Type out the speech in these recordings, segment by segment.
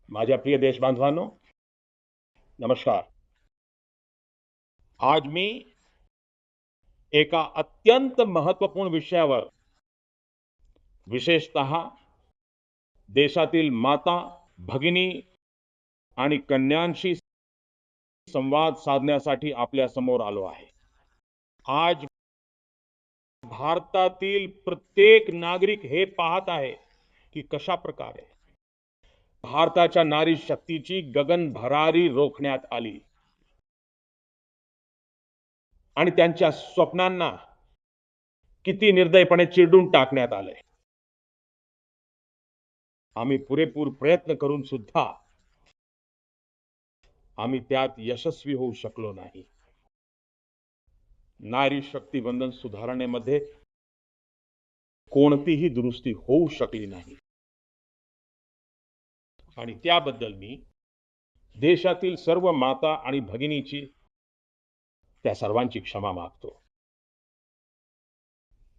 माझ्या प्रिय देशबांधवांनो, नमस्कार. आज मी एका अत्यंत महत्त्वपूर्ण विषयावर, विशेषतः देशातील माता, भगिनी आणि कन्यांशी संवाद साधण्यासाठी आपल्या समोर आलो आहे. आज भारतातील प्रत्येक नागरिक हे पाहत आहे की कशा प्रकारे भारताच्या नारी शक्तीची गगनभरारी रोखण्यात आली आणि त्यांच्या स्वप्नांना किती निर्दयपणे चिरडून टाकण्यात आले. आम्ही पुरेपूर प्रयत्न करून सुद्धा आम्ही त्यात यशस्वी होऊ शकलो नाही. नारी शक्ती वंदन सुधारणेमध्ये कोणतीही दुरुस्ती होऊ शकली नाही आणि त्याबद्दल मी देशातील सर्व माता आणि भगिनीची, त्या सर्वांची क्षमा मागतो.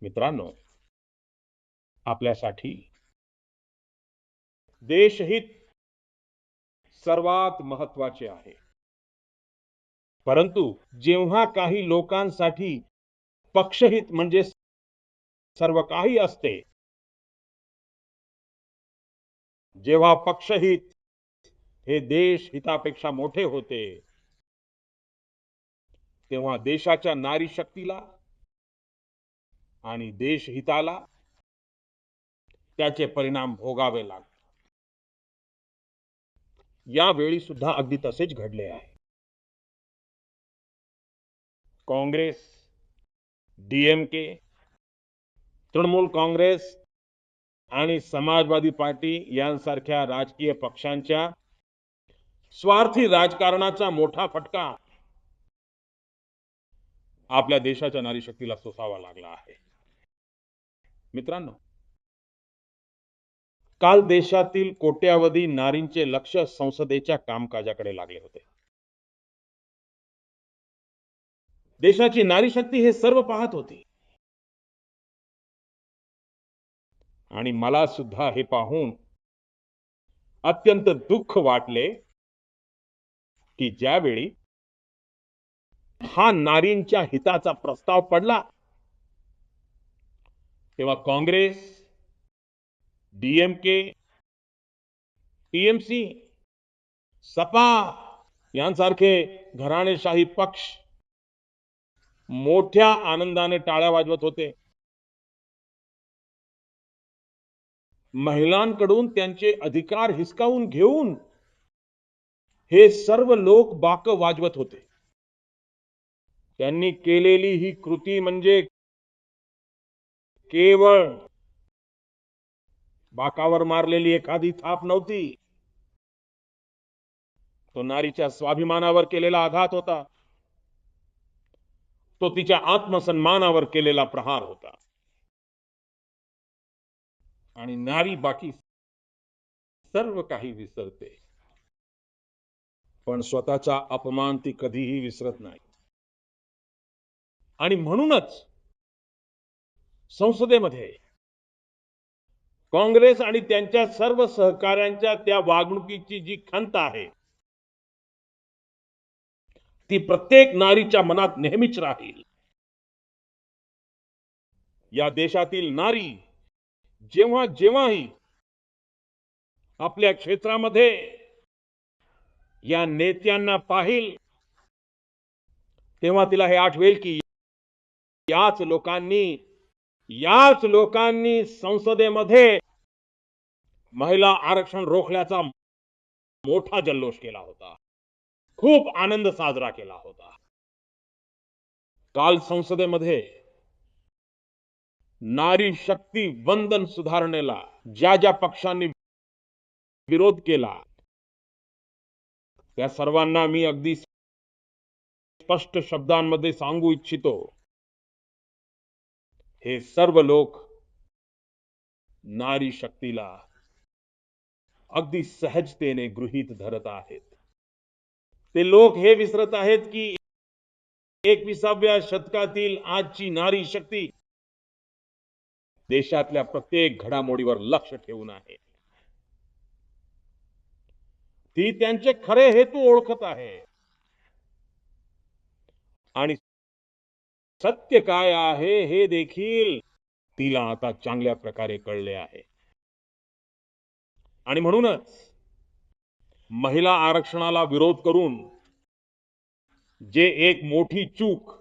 मित्रांनो, आपल्यासाठी देशहित सर्वात महत्त्वाचे आहे. परंतु जेव्हा काही लोकांसाठी पक्षहित म्हणजे सर्व काही असते, जेव्हा पक्षहित हे देश हितापेक्षा मोठे होते, तेव्हा देशाच्या नारी शक्तीला आणि देशहिताला त्याचे परिणाम भोगावे लागतात. यावेळी सुद्धा अगदी तसेच घडले आहे. काँग्रेस, डीएमके, तृणमूल काँग्रेस आणि समाजवादी पार्टी यांसारख्या राजकीय पक्षांच्या स्वार्थी राजकारणाचा मोठा फटका आपल्या देशाच्या नारी शक्तीला सोसावा लागला आहे. मित्रांनो, काल देशातील कोट्यावधी नारींचे लक्ष संसदेच्या कामकाजाकडे लागले होते. देशाची नारी शक्ती हे सर्व पाहत होती आणि मला सुद्धा हे पाहून अत्यंत दुःख वाटले की ज्यावेळी हा नारींच्या हिताचा प्रस्ताव पडला, तेव्हा काँग्रेस, डीएमके, टीएमसी, सपा यांसारखे घराणेशाही पक्ष मोठ्या आनंदाने टाळ्या वाजवत होते. महिलांकडून त्यांचे अधिकार हिसकावून घेऊन हे सर्व लोक बाकं वाजवत होते. त्यांनी केलेली ही कृती म्हणजे केवळ बाकावर मारलेली एखादी थाप नव्हती. तो नारीच्या स्वाभिमानावर केलेला आघात होता. तो तिच्या आत्मसन्मानावर केलेला प्रहार होता. आणि नारी बाकी सर्व काही विसरते, पण स्वतःचा अपमान ती कधीही विसरत नाही. आणि म्हणूनच संसदेमध्ये काँग्रेस आणि त्यांच्या सर्व सहकाऱ्यांच्या त्या वागणुकीची जी खंत आहे, ती प्रत्येक नारीच्या मनात नेहमीच राहील. या देशातील नारी जेव्हा जेव्हाही आपल्या क्षेत्रामध्ये या नेत्यांना पाहिल, तेव्हा तिला हे आठवेल की याच लोकांनी संसदेमध्ये महिला आरक्षण रोखण्याचा मोठा जल्लोष केला होता. खूप आनंद साजरा केला होता. काल संसदेमध्ये नारी शक्ती वंदन सुधारणेला ज्या ज्या पक्षांनी विरोध केला, त्या सर्वांना मी अगदी स्पष्ट शब्दांमध्ये सांगू इच्छितो, हे सर्व लोक नारी शक्तीला अगदी सहजतेने गृहीत धरत आहेत. ते लोक हे विसरत आहेत की 21व्या शतकातील आजची नारी शक्ती देशातल्या प्रत्येक घडामोडीवर लक्ष ठेवून आहे. ती त्यांचे खरे हेतू ओळखत आहे आणि सत्य काय आहे हे देखील तिला आता चांगल्या प्रकारे कळले आहे. आणि म्हणूनच महिला आरक्षणाला विरोध करून जे एक मोठी चूक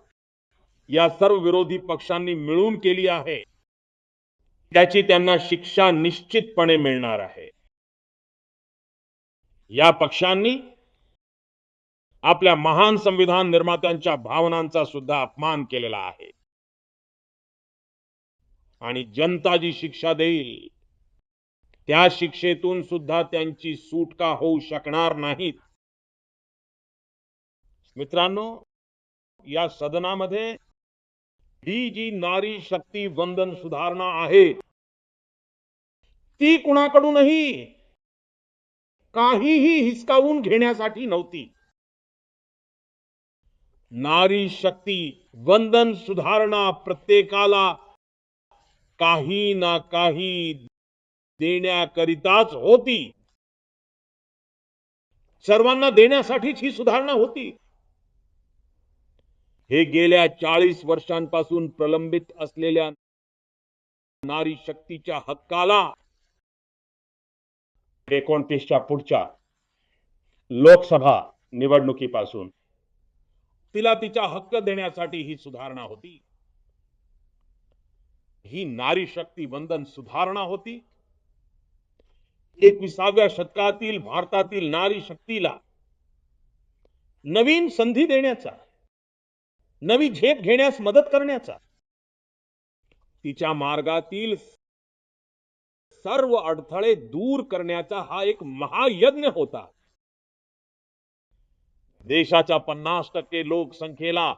या सर्व विरोधी पक्षांनी मिळून केली आहे, त्याची त्यांना शिक्षा निश्चितपणे मिळणार आहे. या पक्षांनी आपल्या महान संविधान निर्मात्यांच्या भावनांचा सुद्धा अपमान केलेला आहे आणि जनता जी शिक्षा देईल त्या शिक्षेतून सुद्धा त्यांची सुटका होऊ शकणार नाहीत. मित्रांनो, या सदनामध्ये ही जी नारी शक्ती वंदन सुधारणा आहे, ती कुणाकडूनही काहीही हिसकावून घेण्यासाठी नव्हती. नारी शक्ती वंदन सुधारणा प्रत्येकाला काही ना काही देण्याकरिताच होती. सर्वांना देण्यासाठीच ही सुधारणा होती. हे गेल्या 40 वर्षांपासून प्रलंबित असलेल्या नारी शक्तीच्या हक्काला 29च्या पुढच्या लोकसभा निवडणुकीपासून तिला तिचा हक्क देण्यासाठी ही सुधारणा होती. ही नारी शक्ती वंदन सुधारणा होती. 21व्या शतकातील भारतातील नारी शक्तीला नवीन संधी देण्याचा, नवी झेप घेण्यास मदत करण्याचा, तिच्या मार्गातील सर्व अडथळे दूर करण्याचा हा एक महायज्ञ होता. देशाच्या 50% लोकसंख्येला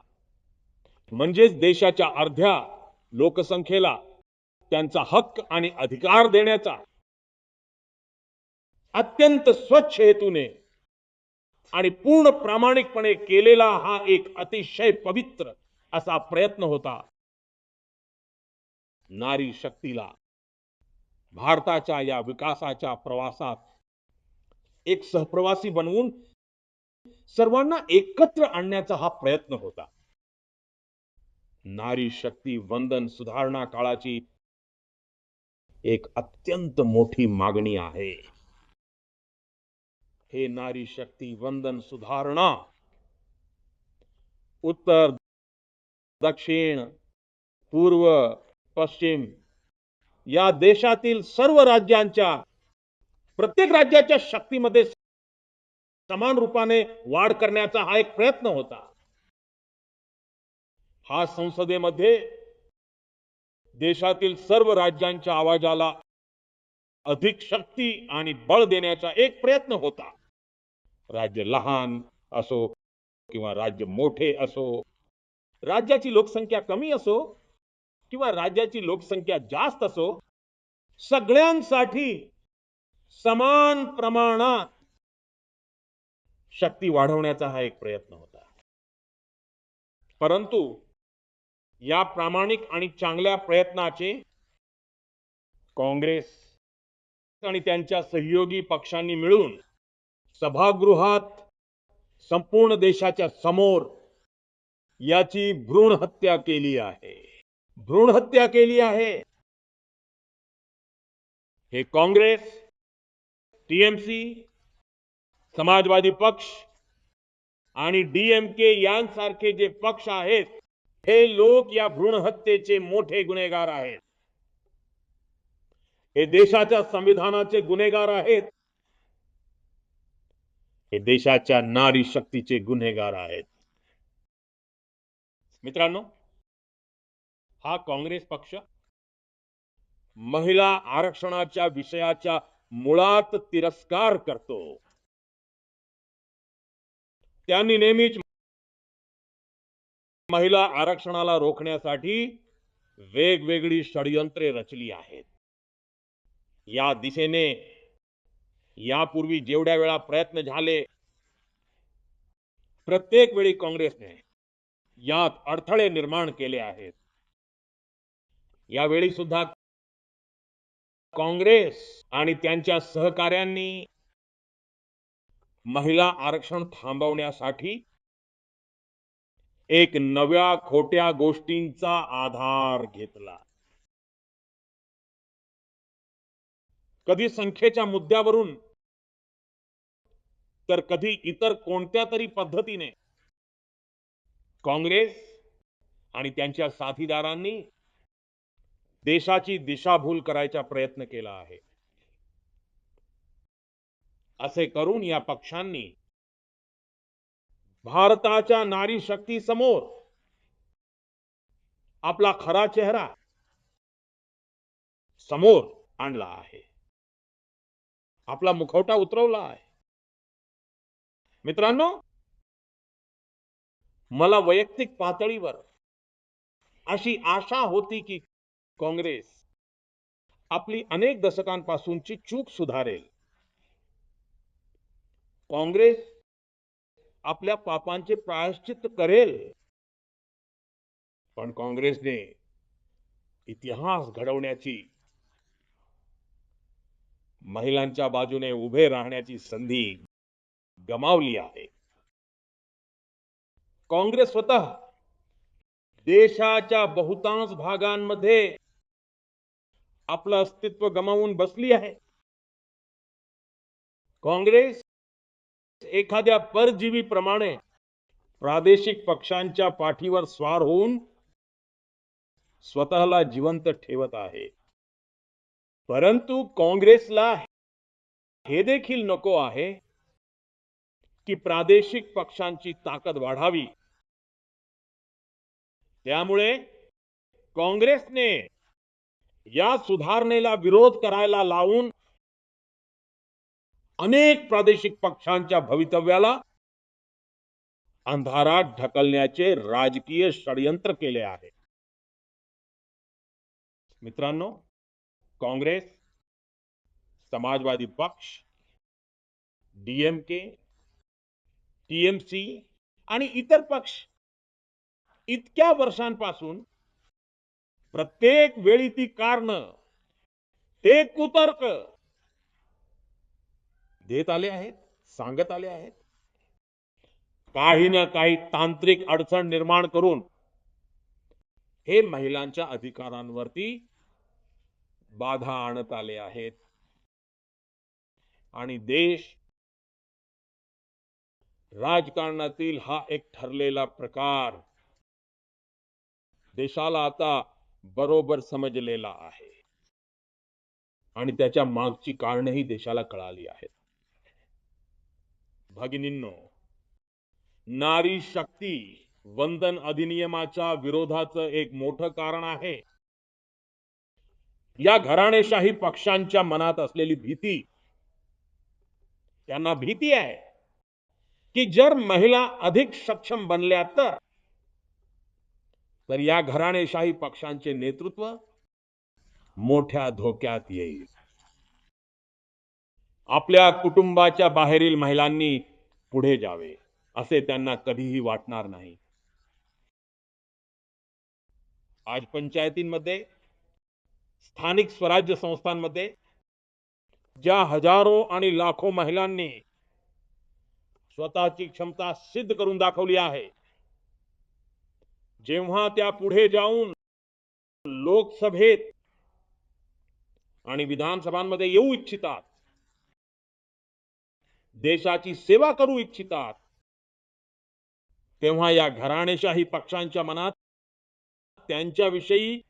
म्हणजेच देशाच्या अर्ध्या लोकसंख्येला त्यांचा हक्क आणि अधिकार देण्याचा अत्यंत स्वच्छ हेतूने आणि पूर्ण प्रामाणिकपणे केलेला हा एक अतिशय पवित्र असा प्रयत्न होता. नारी शक्तीला भारताच्या या विकासाच्या प्रवासात एक सहप्रवासी बनवून सर्वांना एकत्र आणण्याचा हा प्रयत्न होता. नारी शक्ती वंदन सुधारणा काळाची एक अत्यंत मोठी मागणी आहे. हे नारी शक्ती वंदन सुधारणा उत्तर, दक्षिण, पूर्व, पश्चिम या देशातील सर्व राज्यांच्या प्रत्येक राज्याच्या शक्तीमध्ये समान रूपाने वाढ करण्याचा हा एक प्रयत्न होता. हा संसदेमध्ये देशातील सर्व राज्यांच्या आवाजाला अधिक शक्ती आणि बळ देण्याचा एक प्रयत्न होता. राज्य लहान असो किंवा राज्य मोठे असो, राज्याची लोकसंख्या कमी असो किंवा राज्याची लोकसंख्या जास्त असो, सगळ्यांसाठी समान प्रमाणात शक्ती वाढवण्याचा हा एक प्रयत्न होता. परंतु या प्रामाणिक आणि चांगल्या प्रयत्नाचे काँग्रेस आणि त्यांच्या सहयोगी पक्षांनी मिळून सभागृहात संपूर्ण देशाच्या समोर याची भ्रूण हत्या केली आहे. भ्रूण हत्या केली आहे. हे काँग्रेस, टीएमसी, समाजवादी पक्ष आणि डीएमके यांसारखे जे पक्ष आहेत, हे लोक या भ्रूण हत्येचे मोठे गुन्हेगार आहेत. हे देशाच्या संविधानाचे गुन्हेगार आहेत. हे देशाच्या नारी शक्तीचे गुन्हेगार आहेत. मित्रांनो, हा काँग्रेस पक्ष महिला आरक्षणाच्या विषयाच्या मुळात तिरस्कार करतो. त्यांनी नेहमीच महिला आरक्षणाला रोखण्यासाठी वेगवेगळी षडयंत्रे रचली आहेत. या दिशेने यापूर्वी जेवढ्या वेळा प्रयत्न झाले, प्रत्येक वेळी काँग्रेसने यात अडथळे निर्माण केले आहेत. यावेळी सुद्धा काँग्रेस आणि त्यांच्या सहकाऱ्यांनी महिला आरक्षण थांबवण्यासाठी एक नव्या खोट्या गोष्टींचा आधार घेतला. कधी संख्येच्या मुद्द्यावरून तर कधी इतर कोणत्या तरी पद्धतीने काँग्रेस आणि त्यांच्या साथीदारांनी देशाची दिशाभूल करायचा प्रयत्न केला आहे. असे करून या पक्षांनी भारताच्या नारी शक्ती समोर आपला खरा चेहरा समोर आणला आहे. आपला मुखवटा उतरवला आहे. मित्रांनो, मला वैयक्तिक पातळीवर अशी आशा होती की काँग्रेस आपली अनेक दशकांपासूनची चूक सुधारेल. काँग्रेस आपल्या पापांचे प्रायश्चित्त करेल. पण काँग्रेसने इतिहास घडवण्याची, महिलांच्या बाजूने उभे राहण्याची संधी गमावली आहे. काँग्रेस स्वतः देशाच्या बहुतांश भागांमध्ये आपलं अस्तित्व गमावून बसली आहे. काँग्रेस एखाद्या परजीवीप्रमाणे प्रादेशिक पक्षांच्या पाठीवर स्वार होऊन स्वतःला जिवंत ठेवत आहे. परंतु काँग्रेसला हे देखील नको आहे की प्रादेशिक पक्षांची ताकद वाढावी. त्यामुळे काँग्रेसने या सुधारणेला विरोध करायला लावून अनेक प्रादेशिक पक्षांच्या भवितव्याला अंधारात ढकलण्याचे राजकीय षडयंत्र केले आहे. मित्रांनो, काँग्रेस, समाजवादी पक्ष, डीएमके, टीएमसी आणि इतर पक्ष इतक्या वर्षांपासून प्रत्येक वेळी ती कारणं, ते कुतर्क देत आले आहेत, सांगत आले आहेत. काही ना काही तांत्रिक अडचण निर्माण करून हे महिलांच्या अधिकारांवरती बाधा आणत आले आहेत. आणि देश राजकारणातील हा एक ठरलेला प्रकार देशाला आता बरोबर समजलेला आहे आणि त्याच्या मागची कारणेही देशाला कळाली आहेत. भगिनींनो, नारी शक्ती वंदन अधिनियमाच्या विरोधाचं एक मोठं कारण आहे या घराणेशाही पक्षांच्या मनात असलेली भीती. त्यांना भीती आहे की जर महिला अधिक सक्षम बनल्या तर या घराणेशाही पक्षांचे नेतृत्व मोठ्या धोक्यात येईल. आपल्या कुटुंबाच्या बाहेरील महिलांनी पुढे जावे असे त्यांना कधीही वाटणार नाही. आज पंचायतींमध्ये, स्थानिक स्वराज्य संस्थांमध्ये ज्या हजारो आणि लाखो महिलांनी स्वतःची क्षमता सिद्ध करून दाखवली आहे, जेव्हा त्या पुढे जाऊन लोकसभेत आणि विधानसभांमध्ये येऊ इच्छितात, देशाची सेवा करू इच्छितात, तेव्हा या घराणेशाही पक्षांच्या मनात त्यांच्याविषयी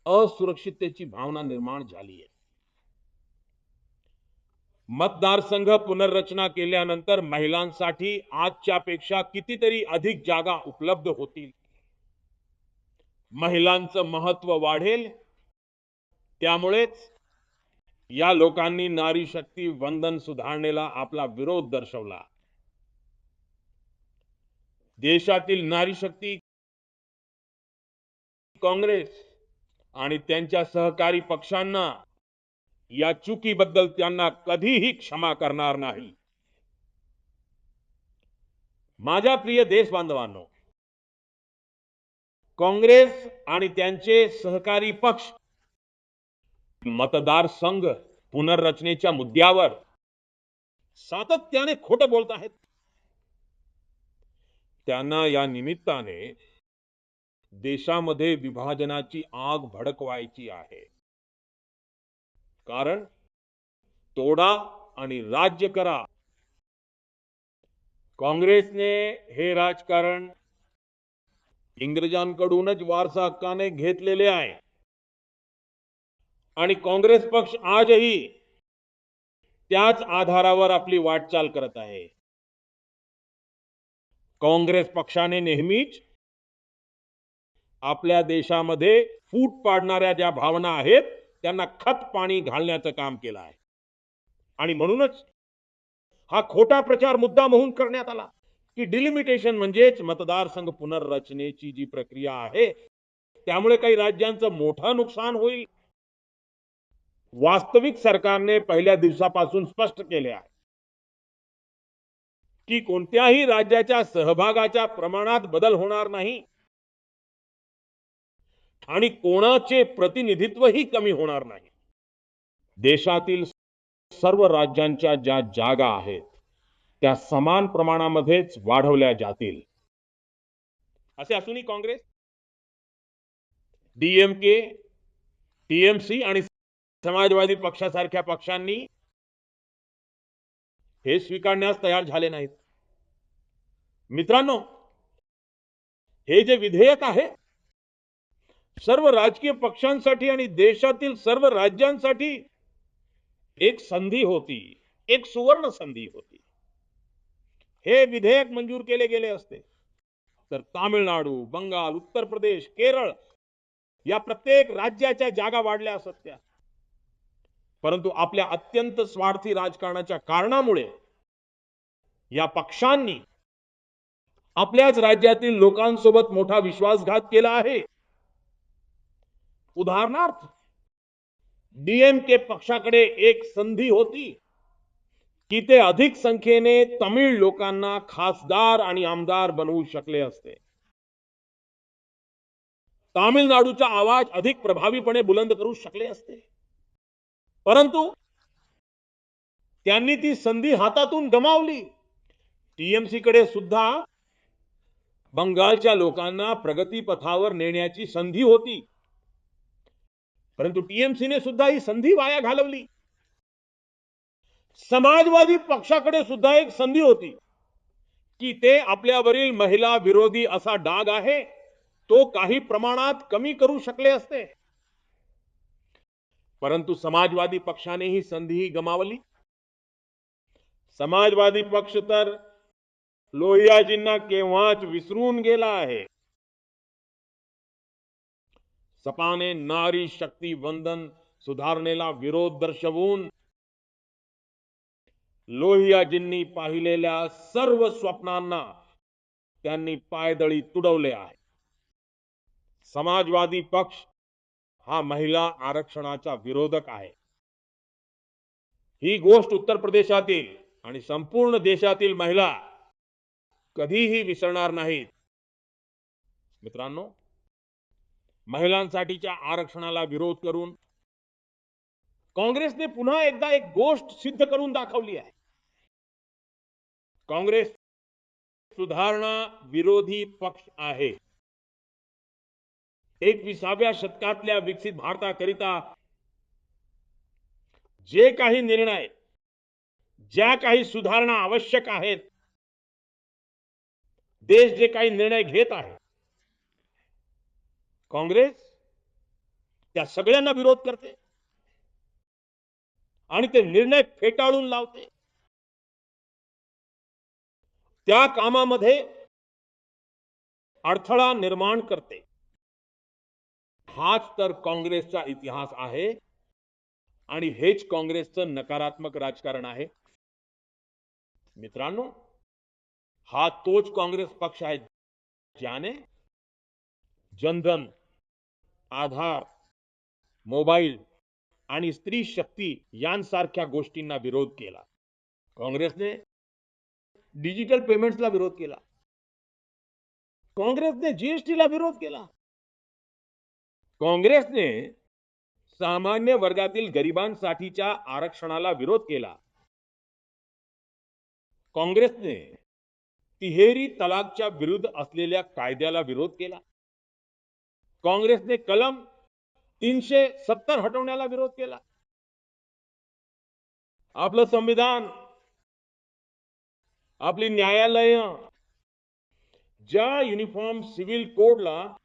असुरक्षिततेची भावना निर्माण झाली आहे. मतदारसंघ पुनर्रचना केल्यानंतर महिलांसाठी आजच्यापेक्षा कितीतरी अधिक जागा उपलब्ध होतील. महिलांचं महत्व वाढेल. त्यामुळेच या लोकांनी नारी शक्ती वंदन सुधारणेला आपला विरोध दर्शवला. देशातील नारी शक्ती काँग्रेस आणि त्यांच्या सहकारी पक्षांना या चुकीबद्दल त्यांना कधीही क्षमा करणार नाही. माझ्या प्रिय देशबांधवांनो, काँग्रेस आणि त्यांचे सहकारी पक्ष मतदारसंघ पुनर्रचनेच्या मुद्द्यावर सातत्याने खोटं बोलत आहेत. त्यांना या निमित्ताने देशामध्ये विभाजनाची आग भडकवायची आहे. कारण तोडा आणि राज्य करा. काँग्रेसने हे राजकारण इंग्रजांकडूनच वारसा हक्काने घेतलेले आहे. आणि काँग्रेस पक्ष आजही त्याच आधारावर आपली वाटचाल करत आहे. काँग्रेस पक्षाने नेहमीच आपल्या देशामध्ये फूट पाडणाऱ्या ज्या भावना आहेत त्यांना खत पाणी घालण्याचं काम केलं आहे. आणि म्हणूनच हा खोटा प्रचार मुद्दाम होऊन करण्यात आला की डिलिमिटेशन म्हणजेच मतदारसंघ पुनर्रचनेची जी प्रक्रिया आहे त्यामुळे काही राज्यांचं मोठं नुकसान होईल. वास्तविक सरकारने पहिल्या दिवसापासून स्पष्ट केले आहे की कोणत्याही राज्याच्या सहभागाच्या प्रमाणात बदल होणार नाही आणि कोणाचे प्रतिनिधित्वही कमी होणार नाही. देशातील सर्व राज्यांच्या ज्या जागा आहेत त्या समान प्रमाणामध्येच वाढवल्या जातील. असे असूनही काँग्रेस, डीएमके, टीएमसी आणि समाजवादी पक्षासारख्या पक्षांनी हे स्वीकारण्यास तयार झाले नाहीत. मित्रांनो, हे जे विधेयक आहे सर्व राजकीय पक्षांसाठी आणि देशातील सर्व राज्यांसाठी एक संधी होती, एक सुवर्ण संधी होती. हे विधेयक मंजूर केले गेले असते तर तामिळनाडू, बंगाल, उत्तर प्रदेश, केरळ या प्रत्येक राज्याच्या जागा वाढल्या असत्या. परंतु आपल्या अत्यंत स्वार्थी राजकारणाच्या कारणामुळे या पक्षांनी आपल्याच राज्यातील लोकांसोबत मोठा विश्वासघात केला आहे. उदाहरणार्थ, डीएमके पक्षाकडे एक संधी होती की ते अधिक संख्येने तमिळ लोकांना खासदार आणि आमदार बनवू शकले असते. तामिळनाडूचा आवाज अधिक प्रभावीपणे बुलंद करू शकले असते. परंतु त्यांनी ती संधी हातातून गमावली. टीएमसी कडे सुद्धा बंगालच्या लोकांना प्रगतीपथावर नेण्याची संधी होती. परंतु टीएमसीने सुद्धा ही संधी वाया घालवली. समाजवादी पक्षाकडे सुद्धा एक संधी होती की ते आपल्यावरील महिला विरोधी असा डाग आहे तो काही प्रमाणात कमी करू शकले असते. परंतु समाजवादी पक्षाने ही संधी गमावली. समाजवादी पक्ष तर लोहियाजींना केव्हाच विसरून गेला आहे. सपाने नारी शक्ती वंदन सुधारणेला विरोध दर्शवून लोहियाजींनी पाहिलेल्या सर्व स्वप्नांना त्यांनी पायदळी तुडवले आहे. समाजवादी पक्ष हा महिला आरक्षणाचा विरोधक आहे. ही गोष्ट उत्तर प्रदेशातील आणि संपूर्ण देशातील महिला कधीही विसरणार नाहीत. मित्रांनो, महिलांसाठीच्या आरक्षणाला विरोध करून काँग्रेसने पुन्हा एकदा एक गोष्ट सिद्ध करून दाखवली आहे. काँग्रेस सुधारणा विरोधी पक्ष आहे. 21व्या शतकातल्या विकसित भारताकरिता जे काही निर्णय, ज्या काही सुधारणा आवश्यक आहेत, देश जे काही निर्णय घेत आहे, काँग्रेस त्या सगळ्यांना विरोध करते आणि ते निर्णय फेटाळून लावते. त्या कामामध्ये अडथळा निर्माण करते. हाच तर काँग्रेसचा इतिहास आहे आणि हेच काँग्रेसचं नकारात्मक राजकारण आहे. मित्रांनो, हा तोच काँग्रेस पक्ष आहे ज्याने जनधन, आधार, मोबाईल आणि स्त्री शक्ती यांसारख्या गोष्टींना विरोध केला. काँग्रेसने डिजिटल पेमेंट्सला विरोध केला. काँग्रेसने जीएसटीला विरोध केला. काँग्रेसने सामान्य वर्गातील गरिबांसाठीच्या आरक्षणाला विरोध केला. काँग्रेसने तिहेरी तलाकच्या विरुद्ध असलेल्या कायद्याला विरोध केला. काँग्रेसने कलम 370 हटवण्याला विरोध केला. आपलं संविधान, आपली न्यायालय ज्या युनिफॉर्म सिव्हिल कोडला,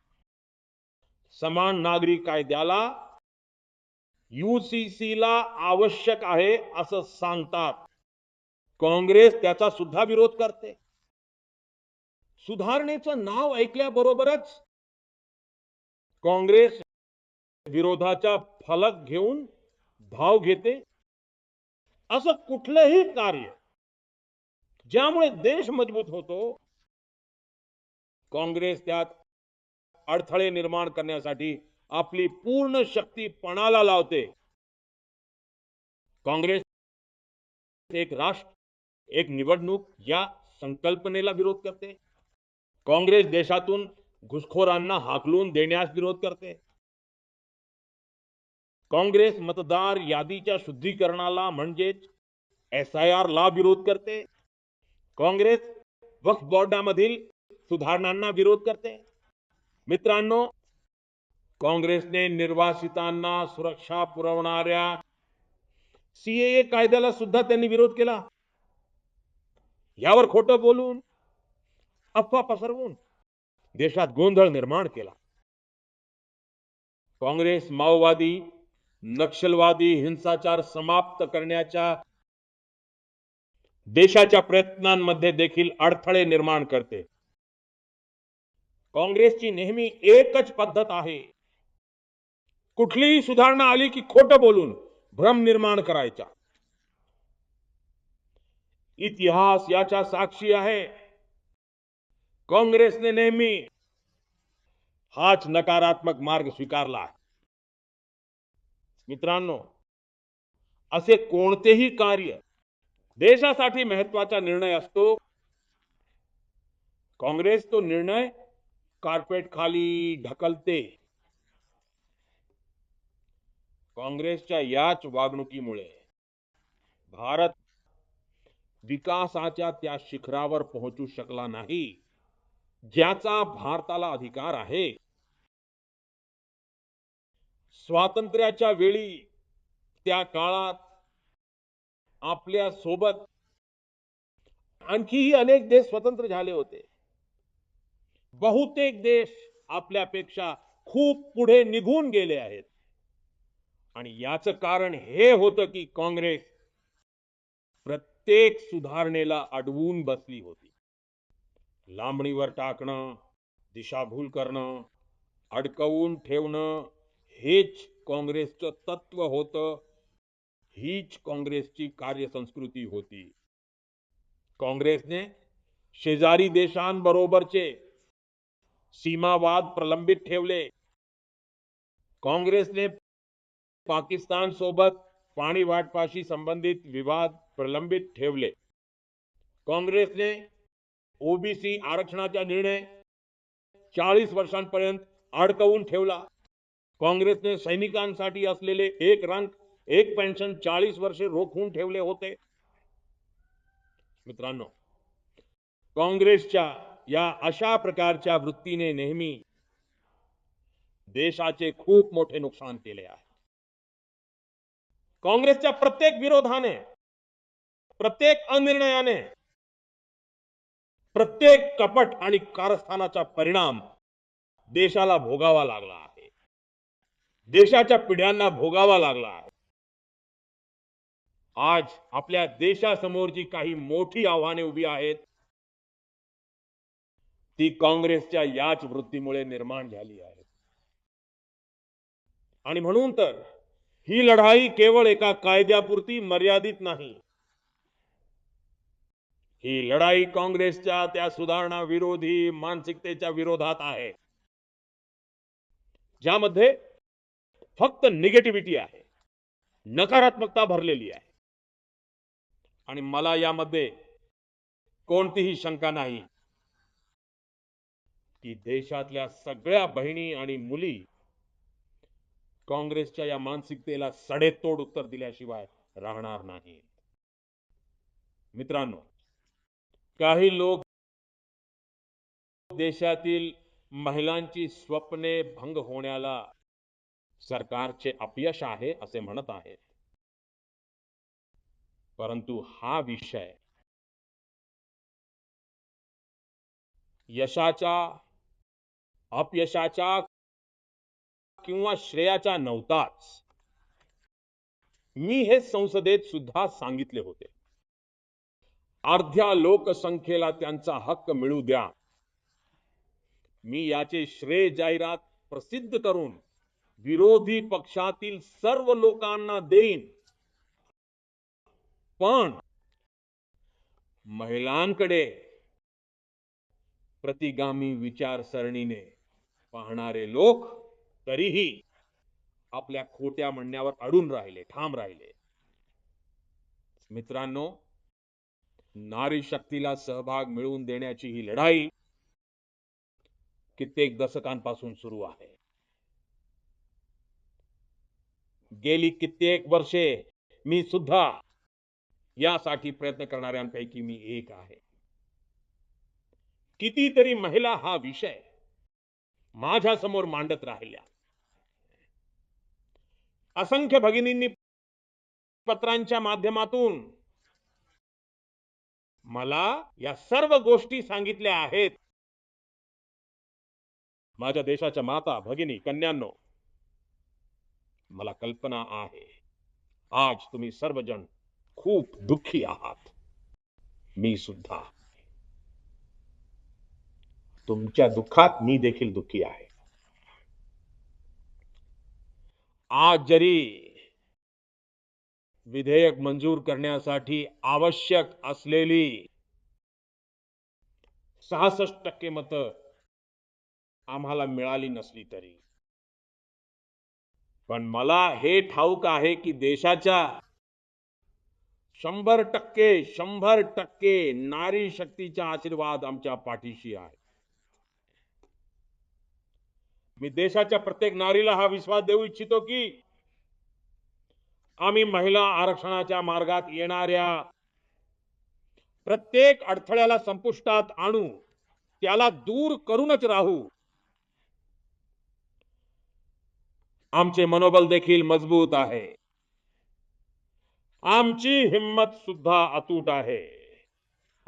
समान नागरी कायद्याला, यूसीसीला आवश्यक आहे असं सांगतात, काँग्रेस त्याचा सुद्धा विरोध करते. सुधारणेचं नाव ऐकल्याबरोबरच काँग्रेस विरोधाचा फलक घेऊन धाव घेते. असं कुठलंही कार्य ज्यामुळे देश मजबूत होतो, काँग्रेस त्यात अडथळे निर्माण करण्यासाठी आपली पूर्ण शक्ती पणाला लावते. काँग्रेस एक राष्ट्र, एक निवडणूक या संकल्पनेला विरोध करते. काँग्रेस देशातून घुसखोरांना हाकलून देण्यास विरोध करते. काँग्रेस मतदार यादीच्या शुद्धीकरणाला म्हणजेच SIR ला विरोध करते. काँग्रेस वक्फ बोर्डामधील सुधारणांना विरोध करते. मित्रांनो, काँग्रेसने निर्वासितांना सुरक्षा पुरवणाऱ्या CAA कायद्याला सुद्धा त्यांनी विरोध केला. यावर खोटं बोलून, अफवा पसरवून देशात गोंधळ निर्माण केला. काँग्रेस माओवादी, नक्षलवादी हिंसाचार समाप्त करण्याच्या देशाच्या प्रयत्नांमध्ये देखील अडथळे निर्माण करते. काँग्रेसची नेहमी एकच पद्धत आहे, कुठलीही सुधारणा आली की खोटं बोलून भ्रम निर्माण करायचा. इतिहास याच्या साक्षी आहे. काँग्रेसने नेहमी हाच नकारात्मक मार्ग स्वीकारला आहे. मित्रांनो, असे कोणतेही कार्य देशासाठी महत्वाचा निर्णय असतो, काँग्रेस तो निर्णय कार्पेट खाली ढकलते. काँग्रेसच्या याच वागणुकीमुळे भारत विकासाच्या त्या शिखरावर पोहोचू शकला नाही, ज्याचा भारताला अधिकार आहे. स्वातंत्र्याच्या वेळी, त्या काळात आपल्या सोबत आणखीही अनेक देश स्वतंत्र झाले होते. बहुतेक देश आपल्यापेक्षा खूप पुढे निघून गेले आहेत. आणि याचं कारण हे होतं की काँग्रेस प्रत्येक सुधारणेला अडवून बसली होती. लांबणीवर टाकणं, दिशाभूल करणं, अडकवून ठेवणं हेच काँग्रेसचं तत्व होतं. हीच काँग्रेसची कार्यसंस्कृती होती. काँग्रेसने शेजारी देशांबरोबरचे सीमावाद प्रलंबित ठेवले. काँग्रेसने पाकिस्तान सोबत पाणी वाटपाशी संबंधित विवाद प्रलंबित ठेवले. काँग्रेसने ओबीसी आरक्षणाचा निर्णय 40 वर्षांपर्यंत अडकवून ठेवला. काँग्रेसने सैनिकांसाठी असलेले एक रँक, एक पेन्शन 40 वर्षे रोखून ठेवले होते. मित्रांनो, काँग्रेसच्या या अशा प्रकारच्या वृत्तीने नेहमी देशाचे खूप मोठे नुकसान केले आहे. काँग्रेसच्या प्रत्येक विरोधाने, प्रत्येक अनिर्णयाने, प्रत्येक कपट आणि कारस्थानाचा परिणाम देशाला भोगावा लागला आहे. देशाच्या पिढ्यांना भोगावा लागला आहे. आज आपल्या देशासमोरची काही मोठी आव्हाने उभी आहेत, ती काँग्रेसच्या याच वृत्तीमुळे निर्माण झाली आहे. आणि म्हणून तर ही लढाई केवळ एका कायद्यापुरती मर्यादित नाही. ही लढाई काँग्रेसच्या त्या सुधारणा विरोधी मानसिकतेच्या विरोधात आहे, ज्यामध्ये फक्त निगेटिव्हिटी आहे, नकारात्मकता भरलेली आहे. आणि मला यामध्ये कोणतीही शंका नाही की देशातल्या सगळ्या बहिणी आणि मुली काँग्रेसच्या या मानसिकतेला सडेतोड उत्तर दिल्याशिवाय राहणार नाही. मित्रांनो, काही लोक देशातील महिलांची स्वप्ने भंग होण्याला सरकारचे अपयश आहे असे म्हणत आहेत. परंतु हा विषय यशाच्या, अपयशाच्या किंवा श्रेयाचा नव्हताच. मी हे संसदेत सुद्धा सांगितले होते. अर्ध्या लोकसंख्येला त्यांचा हक्क मिळू द्या. मी याचे श्रेय जाहिरात प्रसिद्ध करून विरोधी पक्षातील सर्व लोकांना देईन. पण महिलांकडे प्रतिगामी विचारसरणीने पाहणारे लोक तरीही आपल्या खोट्या म्हणण्यावर अडून राहिले, ठाम राहिले. मित्रांनो, नारी शक्तीला सहभाग मिळवून देण्याची ही लढाई कित्येक दशकांपासून सुरू आहे. गेली कित्येक वर्षे मी सुद्धा यासाठी प्रयत्न करणाऱ्यांपैकी मी एक आहे. कितीतरी महिला हा विषय माझ्या समोर मांडत राहिल्या. असंख्य भगिनींनी पत्रांच्या माध्यमातून मला या सर्व गोष्टी सांगितल्या आहेत. माझ्या देशाच्या माता, भगिनी, कन्यांनो, मला कल्पना आहे आज तुम्ही सर्वजण खूप दुःखी आहात. मी सुद्धा. तुमच्या दुःखात मी देखील दुःखी आहे. आज जरी विधेयक मंजूर करण्यासाठी आवश्यक असलेली 66% मतं आम्हाला मिळाली नसली तरी, पण मला हे ठाऊक आहे की देशाच्या 100% नारी शक्तीचा आशीर्वाद आमच्या पाठीशी आहे. मी देशाच्या प्रत्येक नारीला हा विश्वास देऊ इच्छितो की आम्ही महिला आरक्षणाच्या मार्गात येणाऱ्या प्रत्येक अडथळ्याला संपुष्टात आणू, त्याला दूर करूनच राहू. आमचे मनोबल देखील मजबूत आहे. आमची हिम्मत सुद्धा अतूट आहे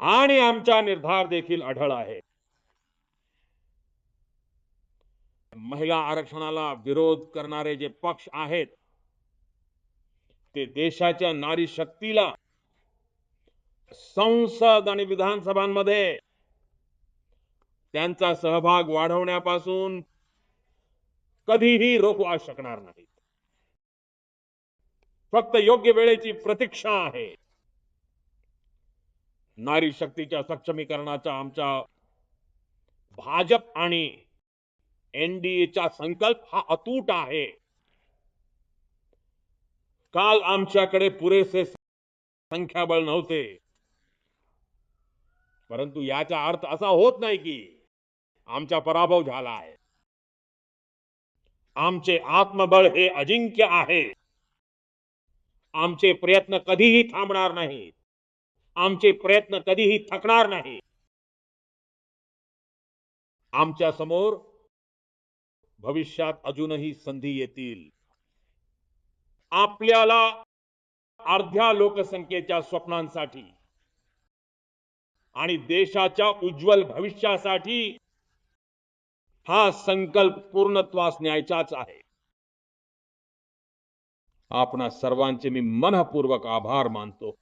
आणि आमचा निर्धार देखील अढळ आहे. महिला आरक्षणाला विरोध करणारे जे पक्ष आहेत ते देशाच्या नारी शक्तीला संसद आणि विधानसभांमध्ये त्यांचा सहभाग वाढवण्यापासून कधीही रोखू शकणार नाहीत. फक्त योग्य वेळेची प्रतीक्षा आहे. नारी शक्तीच्या सक्षमीकरणाचा आमचा भाजप आणि एनडीएचा संकल्प हा अतूट आहे. काल आमच्याकडे पुरेसे संख्याबळ नव्हते, परंतु याचा अर्थ असा होत नाही की आमचा पराभव झाला आहे. आमचे आत्मबळ हे अजिंक्य आहे. आमचे प्रयत्न कधीही थांबणार नाहीत. आमचे प्रयत्न कधीही थकणार नाहीत. आमच्या समोर भविष्यात अजूनही संधी येतील. आपल्याला अर्ध्या लोकसंख्येच्या स्वप्नांसाठी आणि देशाच्या उज्ज्वल भविष्यासाठी हा संकल्प पूर्णत्वास न्यायचाच आहे. आपणा सर्वांचे मी मनपूर्वक आभार मानतो.